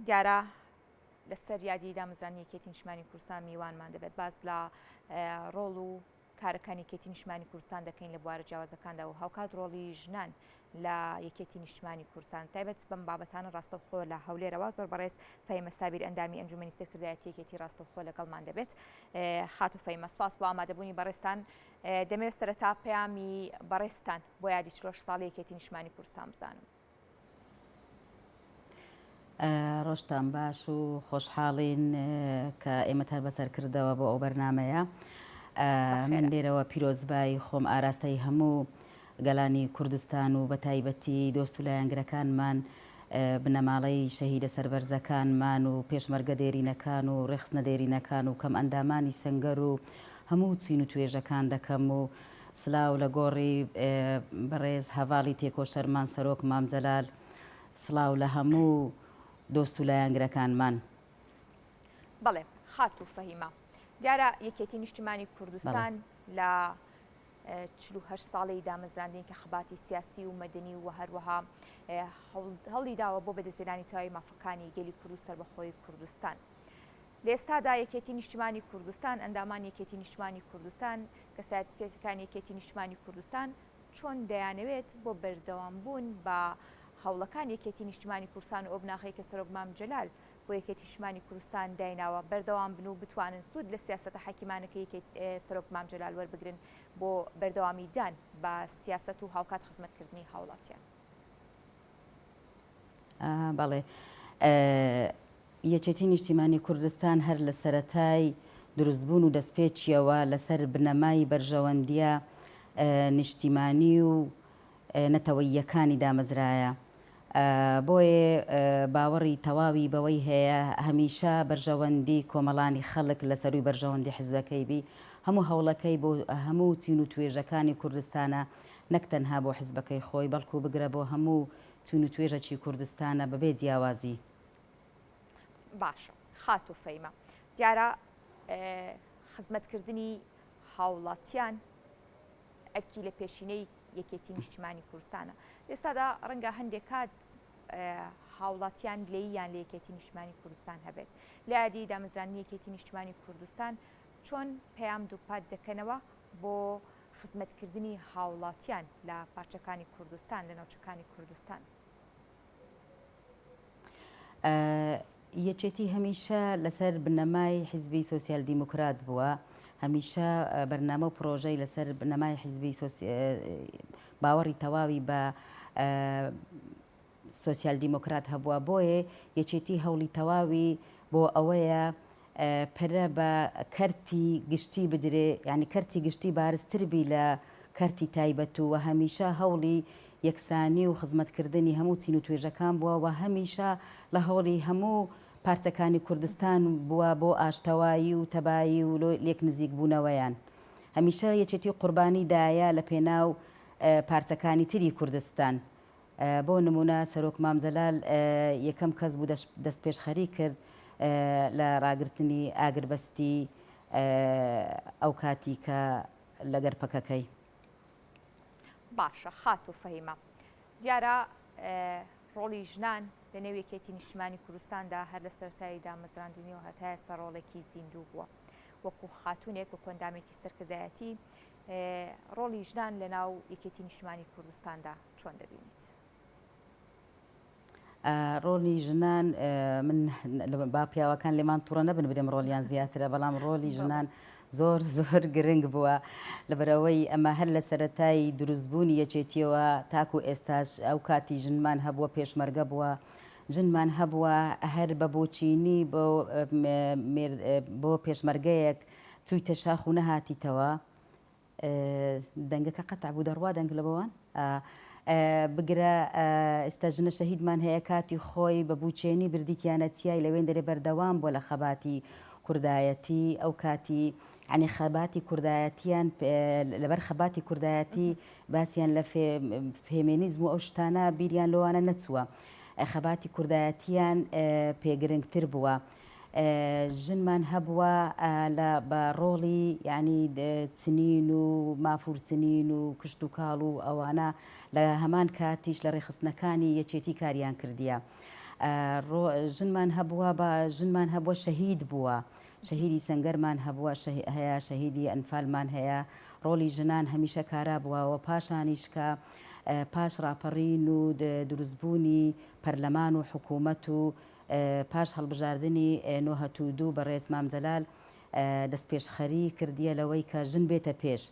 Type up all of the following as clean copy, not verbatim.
دیارە لەسەر یادی دامەزرانی یەکێتی نیشتیمانی کوردستان میوانمان دەبێت باز لە ڕۆڵ و کارەکانی یەکێتی نیشتیمانی کوردستان دەکەین لە بوارە جیاوازەکاندا و هاوکات ڕۆڵی ژنان لە یەکێتی نیشتیمانی کوردستان تایبەت بەم بابەتانە ڕاستەوخۆ لە هەولێرەوە زۆر بەڕێز فەیمە سابیر ئەندامی ئەنجومەنی سەرکردایەتی یەکێتی ڕاستەوخۆ لەگەڵمان دەبێت. خات و فەیمە سپاس بۆ ئامادەبوونی بەڕێستان. دەمەوێت سەرەتا پەیامی بەڕێستان بۆ یادی 40 ساڵی یەکێتی نیشتیمانی کوردستان بزانم. ڕۆژتان باش و خۆشحاڵین کە ئێمە هەر بەسەر کردەوە بۆ ئەو بەرنمەیە. من لێرەوە پیرۆزبای خۆم ئاراستەی هەموو گەلانی کوردستان و بە تایبەتی دۆست و لایەنگرەکانمان بنەماڵەی شەهیدە سەربەرزەکانمان و پێشمەرگە دێرینەکان و ڕێخستنە دێرینەکان و کەم ئەندامانی سەنگەر و هەموو چین و توێژەکان دەکەم و سلااو لە گۆڕی بەڕێز هەواڵی تێکۆ شەرمان سەرۆک مامجەلال، سلااو لە هەموو دۆست و لایەنگرەکانمان. بەڵێ خات و فەهیمە، دیارە یەکێتی نیشتیمانی کوردستان لە 48 ساڵی دامەزراندنی کە خەباتی سیاسی و مەدەنی و هەروەها هەڵی داوە بۆ بەدەستهێنانی تەواوی مافەکانی گەلی کورد و سەربەخۆی کوردستان. لە ئێستادا یەکێتی نیشتیمانی کوردستان، ئەندامان یەکێتی نیشتیمانی کوردستان کە سیاسەتەکانی یەکێتی نیشتیمانی کوردستان چۆن دەیانەوێت بۆ بەردەوامبوون بە هەوڵەکان یەکێتی نیشتیمانی کوردستان و ئەو بناغەی کە سەرۆک مامجەلال بۆ یەکێتی نیشتیمانی کوردستان دایناوە بەردەوام بن و بتوانن سوود لە سیاسەتە حەکیمانەکە سەرۆک مامجەلال وەربگرن بۆ بەردەوامیدان بە سیاسەت و هاوکات خزمەتکردنی هاوڵاتیان. بەڵێ یەکێتی نیشتیمانی کوردستان هەر لە سەرەتای دروستبوون و دەستپێچیەوە لەسەر بنەمای بەرژەوەندیە نیشتیمانی و نەتەوەییەکانی دامەزرایە. بۆیە باوەڕی تەواوی بەوەی هەیە هەمیشە بەرژەوەندی کۆمەڵانی خەڵک لە سەروی بەرژەوەندی حیزبەکەی بی، هەموو هەوڵەکەی بۆ هەموو چین و توێژەکانی کوردستانە نەک تەنها بۆ حیزبەکەی خۆی بەڵکو بگرە بۆ هەموو چین و توێژەکی کوردستانە بەبێ جیاوازی. باشە خات و فەیمە، دیارە خزمەتکردنی هاوڵاتیان ئەرکی لە پێشینەی یەکێتی نیشتیمانی کوردستانە. ئێستادا ڕەنگە هەندێک کات هاوڵاتیان لێیان لە یەکێتی نیشتیمانی کوردستان هەبێت. لە یادی دامەزرانی یەکێتی نیشتیمانی کوردستان چۆن پەیام دووپات دەکەنەوە بۆ خزمەتکردنی هاوڵاتیان لە پارچەکانی کوردستان لە ناوچەکانی کوردستان؟ یەکێتی هەمیشە لەسەر بنەمای حیزبی سۆسیال دیموکرات بووە، هەمیشە بەرنامە و پرۆژەی لەسەر بنەمای حیزبی باوەڕی تەواوی بە سۆسیال دیموکرات هەبووە. بۆیە یەکێتی هەوڵی تەواوی بۆ ئەوەیە پرە بە کەرتی گشتی بدرێ، یعنی کەرتی گشتی بارزتربی لە کەرتی تایبەت و هەمیشە هەوڵی یەکسانی و خزمەتکردنی هەموو چین و توێژەکان بووە و هەمیشە لە هەوڵی هەموو پارچەکانی کوردستان بووە بۆ ئاشتەوایی و تەبایی و لێک نزیک بوونەوەیان. هەمیشە یەکێتی قوربانی دایە لە پێناو پارچەکانی تری کوردستان. بۆ نمونە سەرۆک مامجەلال یەکەم کەس بوو دەست پێشخەری کرد لە ڕاگررتنی ئاگربەستی ئەو کاتی کە لەگەر پەکەکەی. باشە خات و فەهیمە، دیارە ڕۆڵی ژنان لە نێو یەکێتی نیشتیمانی کوردستاندا هەر لە سەرەتایی دامەزراندنیەوە هەتا ئێستا ڕۆڵێکی زیندوو بووە. وەکو خاتونێک و کۆندامێکی سەرکردایەتی ڕۆڵی ژنان لە ناو یەکێتی نیشتیمانی کوردستاندا چۆن دەبینیت؟ ڕۆڵی ژنان من با پیاوەکان لێمان تووڕە نەبن بدەم ڕۆلیان زیاترە، بەڵام ڕۆڵی ژنان زۆر زۆر گرنگ بووە لەبەرەوەی ئەمە هەر لە سەرەتای دروستبوونی یەکێتیەوە تاکو ئێستاش ئەو کاتی ژنمان هەبووە پێشمەرگە بووە، ژنمان هەبووە هەر بە بۆچینی بۆ پێشمەرگەیەک چوویتە شاخ و نەهاتیتەوە. دەنگەکە قەتع بوو دەڕوا دەنگ لەبەوان بگرە ئێستا ژنە شەهیدمان هەیە کاتی خۆی بە بوچێنی بردیتیانەتیای لەوێن دەرێ بەردەوام بۆ لە خەباتی کوردایەتی ئەو کاتی عنی خەباتی کوردایەتیان لەبەر خەباتی کوردایەتی باسییان لە فێمینیزم و ئەو شتانە بیریان لەوانە نەچووە، خەباتی کوردایەتیان پێگرنگتر بووە. ژنمان هەبووە بە ڕۆڵی یعنی چنین و مافورچنین و کشت و کاڵ و ئەوانە لە هەمان کاتیش لە ڕێخستنەکانی یەکێتی کاریان کردیە. ژنمان هەبووە بە ژنمان هەبووە شەهید بووە شەهیدی سەنگەرمان هەبووە هەیە شەهیدی ئەنفالمان هەیە ڕۆلی ژنان هەمیشە کارا بووەوە پاشانیشکە پاش ڕاپەڕین و دروستبوونی پەرلەمان و حکوومەت و پاش هەڵبژاردننی نۆهەتودوو بە ڕێز مامجەلال دەست پێشخەری کردیە لەوەی کە ژن بێتە پێش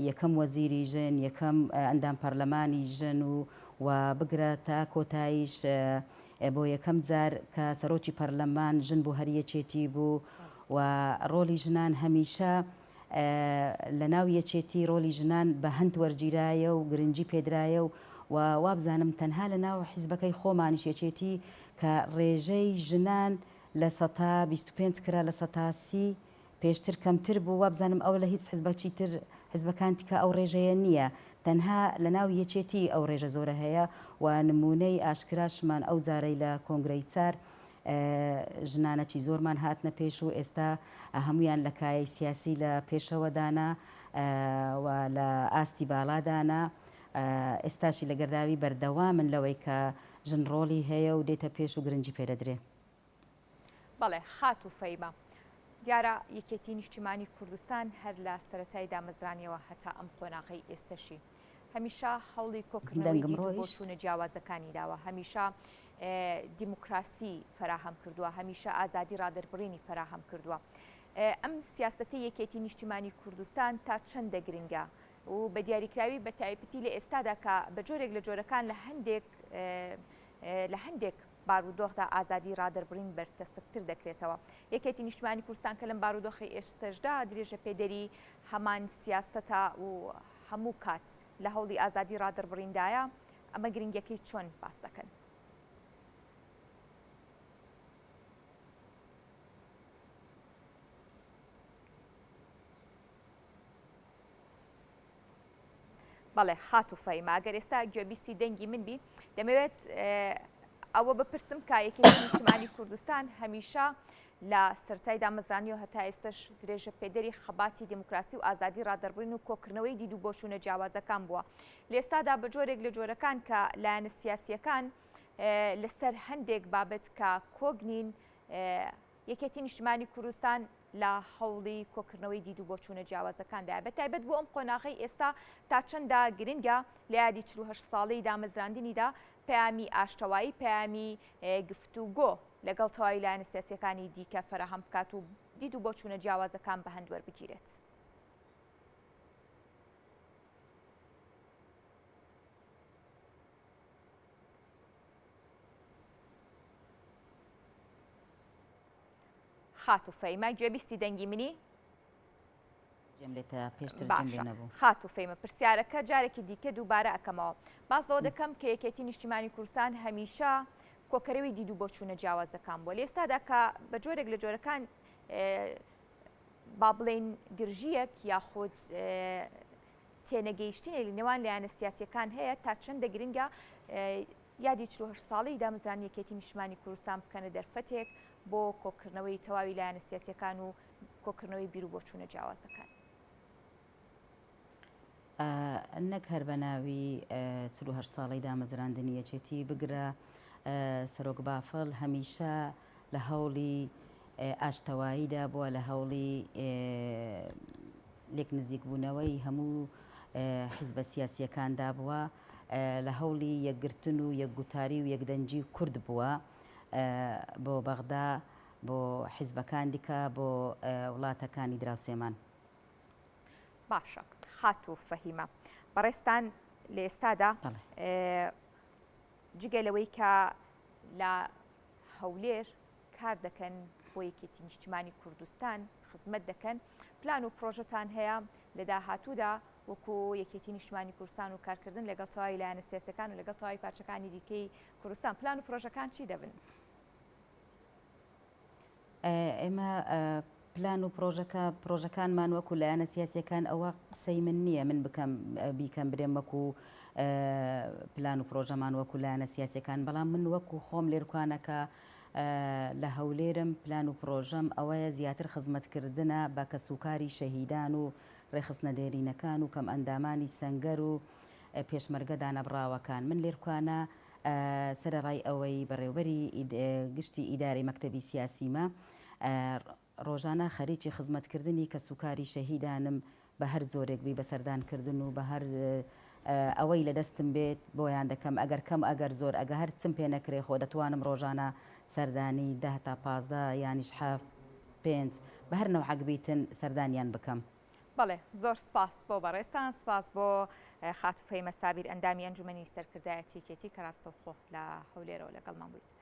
یەکەم وەزیری ژن یەکەم ئەندام پەرلەمانی ژن و بگرە تا کۆتاییش بۆ یەکەم جار کە سەرۆکی پەرلەمان ژن بوو هەریەکێتی بوو و ڕۆلی ژنان هەمیشە لە ناو یەکێتی ڕۆلی ژنان بە هەند وەرگیرایە و گرنگی پێدرایە و وابزانم تەنها لە ناو حیزبەکەی خۆمانیش یەکێتی کە ڕێژەی ژنان لە 125 کرا لە 130 پێشتر کەمتر بوو وابزانم ئەو لە هیچ حیزبەکی تر حیزبەکان تکە ئەو ڕێژەیە نییە تەنها لە ناو یەکێتی ئەو ڕێژە زۆرە هەیە و نمونەی ئاشکراشمان ئەو جارەی لە کۆنگرەی چار ژنانەکی زۆرمان هاتنە پێش و ئێستا هەمویان لە کایەی سیاسی لە پێشەوەدانا و لە ئاستی باڵادانا ئێستاشی لە گەرداوی بەردەوامن لەوەی کە ژن ڕۆلی هەیە و دێتە پێش و گرنگی پێدەدرێ. بەڵێ خات و فەیمە دیارە یەکێتی نیشتیمانی کوردستان هەر لە سەرەتای دامەزرانیەوە هەتا ئەم قۆناغی ئێستەشی هەمیشە هەوڵی کۆکردنەوەی بۆ چوونە جیاوازەکانی داوە هەمیشە دیموکراسی فراهەم کردووە هەمیشە ئازادی ڕادەربڕینی فراهەم کردووە ئەم سیاسەتی یەکێتی نیشتیمانی کوردستان تا چەندە گرنگە و بە دیاریکراوی بە تایبەتی لە ئێستادا کە بە جۆرێک لە جۆرەکان لە هەندێک بارودۆخدا ئازادی ڕادەربڕین بەرتەسکتر دەکرێتەوە یەکێتی نیشتیمانی کوردستان کە لەم بارودۆخی ئێستەشدا درێژە پێدەری هەمان سیاسەتە و هەموو کات لە هەوڵی ئازادی ڕادەربڕیندایە ئەمە گرنگەکەی چۆن باس دەکەن؟ بەڵێ خات و فەیما ئەگەر ئێستا گوێبیستی دەنگی من بی دەمەوێت ئەوە بپرسم کە یەکێتی نیشتیمانی کوردستان هەمیشە لە سەرەتای دامەزرانی و هەتا ئێستش درێژە پێدەری خەباتی دموکراسی و ئازادی ڕادەربڕین و کۆکردنەوەی دید و بۆچوونە جیاوازەکان بووە لە ئێستادا بە جۆرێک لە جۆرەکان کە لایەنە سیاسیەکان لەسەر هەندێک بابەت کە کۆگنین یەکێتی نیشتیمانی کوردستان لە هەوڵی کۆکردنەوەی دید و بۆچوونە جیاوازەکاندایە بە تایبەت بۆ ئەم قۆناغی ئێستا تا چەندە گرنگە لە یادی 48 ساڵەی دامەزراندنیدا پەیامی ئاشتەوایی پەیامی گفتوگۆ لەگەڵ تەواوی لایەنە سیاسیەکانی دیکە فراهەم بکات و دید و بۆچوونە جیاوازەکان بە هەند وەربگیرێت. خات و فەیمە گوێبیستی دەنگی منی؟ باشە خات و فەیمە پرسیارەکە جارێکی دیکە دووبارە ئەکەمەوە باز لەوە دەکەم کە یەکێتی نیشتیمانی کوردستان هەمیشە کۆکەرەوەی دید و بۆچوونە جیاوازەکان بووە لە ئێستادا کە بە جۆرێک لە جۆرەکان با بڵێن گرژیەک یاخود تێنەگەیشتنی لە نێوان لایەنە سیاسیەکان هەیە تا چەندە گرنگە یادی 48 ساڵەی دامەزرانی یەکێتی نیشتیمانی کوردستان بکەنە دەرفەتێک بۆ کۆکردنەوەی تەواوی لایەنە سیاسیەکان و کۆکردنەوەی بیر و بۆچوونە جیاوازەکان. نەک هەر بە ناوی 48 ساڵەی دامەزراندنی یەکێتی بگرە سەرۆک بافڵ هەمیشە لە هەوڵی ئاشتەواییدا بووە لە هەوڵی لێک نزیک بوونەوەی هەموو حیزبە سیاسیەکاندا بووە لە هەوڵی یەکگرتن و یەکگوتاری و یەکدەنجی کورد بووە بۆ بەغدا بۆ حیزبەکان دیکە بۆ وڵاتەکانی دراوسێمان. باشە خات و فەهیمە بەڕێستان لە ئێستادا جگە لەوەی کە لە هەولێر کار دەکەن بۆ یەکێتی نیشتیمانی کوردستان خزمەت دەکەن پلان و پرۆژەتان هەیە لە داهاتوودا وەکو یەکێتی نیشتیمانی کوردستان و کارکردن لەگەڵ تەواوی لایەنە سیاسیەکان و لەگەڵ تەواوی پارچەکانی دیکەی کوردستان پلان و پرۆژەکان چی دەبن؟ ئێمە پلان و پرۆژەکانمان وەکو لایەنە سیاسیەکان ئەوە قسەی من نییە من بیکەم برێم وەکو پلان و پرۆژەمان وەکو لایەنە سیاسیەکان بەڵام من وەکو خۆم لێرکوانەکە لە هەولێرم پلان و پرۆژەم ئەوەیە زیاتر خزمەتکردنە بە کەسوکاری شەهیدان و ڕێخستنە دێرینەکان و کەم ئەندامانی سەنگەر و پێشمەرگە دانەبراوەکان من لێرکوانە سەرەڕای ئەوەی بەڕێوبەری گشتی ئیدارەی مەکتەبی سیاسیمە ڕۆژانە خەریکی خزمەتکردنی کە سوکاری شەهیدانم بە هەر جۆرێک بی بەسەردانکردن و بە هەر ئەوەی لە دەستم بێت بۆیان دەکەم ئەگەر کەم ئەگەر زۆر ئەگە هەر چم پێ نەکرێ خۆ دەتوانم ڕۆژانە سەردانی 10 تا 15 یانیش 5 بە هەر نەوحەک بیتن سەردانیان بکەم. بەڵێ زۆر سپاس بۆ بەڕێستان، سپاس بۆ خاتوفەیمە سابیر ئەندامی ئەنجومەنی سەرکردایەتی یەکێتی کە ڕاستەوخۆ لە هەولێرەوە لەگەڵمان بوویت.